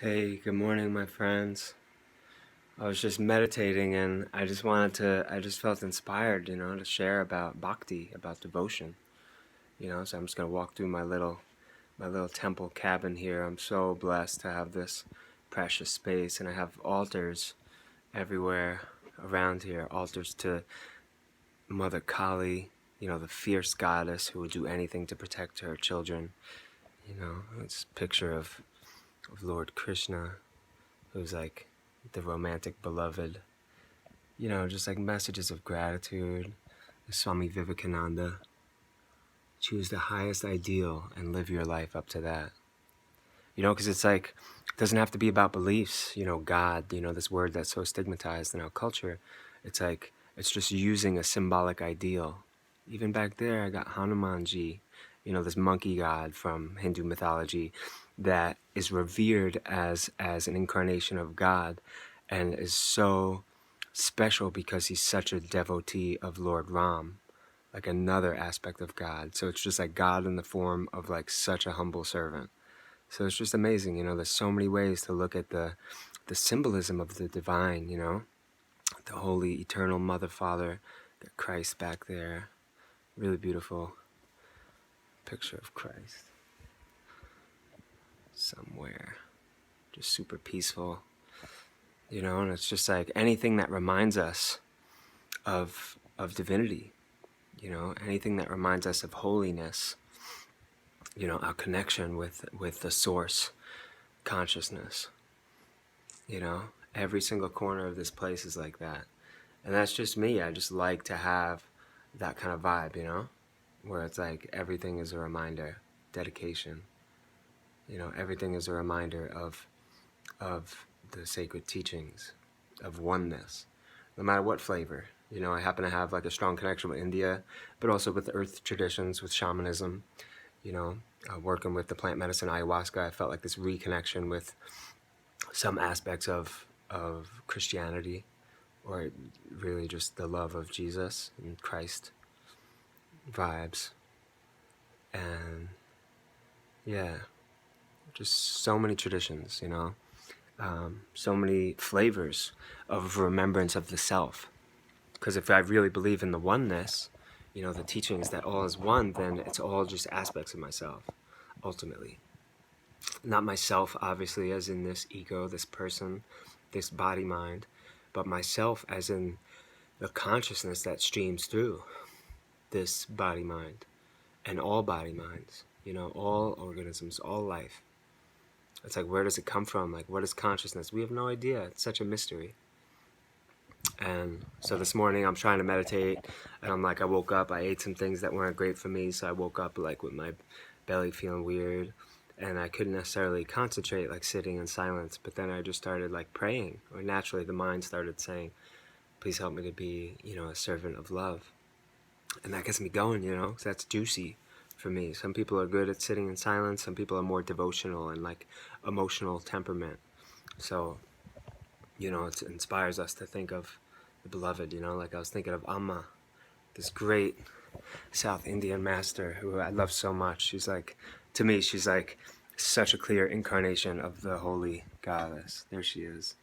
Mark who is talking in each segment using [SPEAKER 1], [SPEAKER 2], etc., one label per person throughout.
[SPEAKER 1] Hey, good morning, my friends. I was just meditating and I just felt inspired, to share about bhakti, about devotion, so I'm just gonna walk through my little temple cabin here. I'm so blessed to have this precious space, and I have altars everywhere around here, altars to Mother Kali, the fierce goddess who would do anything to protect her children. It's a picture of Lord Krishna, who's like the romantic beloved, just like messages of gratitude. Swami Vivekananda: choose the highest ideal and live your life up to that. Because it's like, it doesn't have to be about beliefs, God, this word that's so stigmatized in our culture. It's like, it's just using a symbolic ideal. Even back there, I got Hanumanji, this monkey god from Hindu mythology that is revered as an incarnation of God, and is so special because he's such a devotee of Lord Ram, like another aspect of God. So it's just like God in the form of like such a humble servant. So it's just amazing, there's so many ways to look at the symbolism of the divine, the holy, eternal Mother, Father, got Christ back there. Really beautiful picture of Christ somewhere. Just super peaceful, and it's just like anything that reminds us of divinity, anything that reminds us of holiness, our connection with the source consciousness, every single corner of this place is like that. And that's just me. I just like to have that kind of vibe, where it's like everything is a reminder, dedication, everything is a reminder of the sacred teachings, of oneness, no matter what flavor. I happen to have like a strong connection with India, but also with earth traditions, with shamanism, working with the plant medicine ayahuasca. I felt like this reconnection with some aspects of Christianity, or really just the love of Jesus and Christ vibes. And yeah, just so many traditions, so many flavors of remembrance of the self. Because if I really believe in the oneness, the teachings that all is one, then it's all just aspects of myself, ultimately. Not myself, obviously, as in this ego, this person, this body mind, but myself as in the consciousness that streams through this body mind and all body minds, all organisms, all life. It's like, where does it come from? Like, what is consciousness? We have no idea. It's such a mystery. And so this morning I'm trying to meditate, and I woke up, I ate some things that weren't great for me, so I woke up like with my belly feeling weird, and I couldn't necessarily concentrate like sitting in silence. But then I just started like praying, or naturally the mind started saying, please help me to be, a servant of love. And that gets me going, because that's juicy for me. Some people are good at sitting in silence, some people are more devotional and like emotional temperament. So, it inspires us to think of the beloved, like I was thinking of Amma, this great South Indian master who I love so much. She's like, to me, she's like such a clear incarnation of the holy goddess. There she is.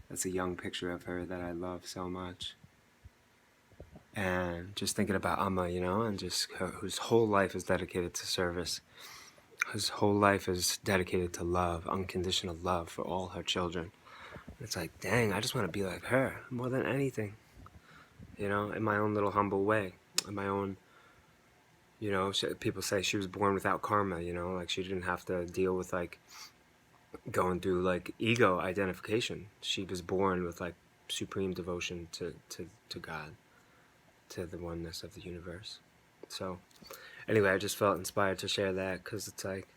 [SPEAKER 1] That's a young picture of her that I love so much. And just thinking about Amma, and just whose whole life is dedicated to service. His whole life is dedicated to love, unconditional love for all her children. It's like, dang, I just want to be like her more than anything, in my own little humble way, in my own, people say she was born without karma, like she didn't have to deal with like going through like ego identification. She was born with like supreme devotion to God, to the oneness of the universe. So anyway, I just felt inspired to share that, because it's like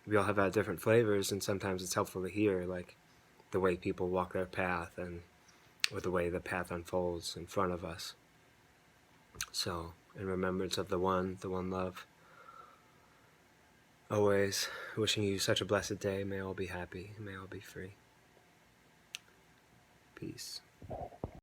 [SPEAKER 1] we all have our different flavors, and sometimes it's helpful to hear like the way people walk their path, and or the way the path unfolds in front of us. So in remembrance of the one love, always wishing you such a blessed day. May all be happy, may all be free. Peace.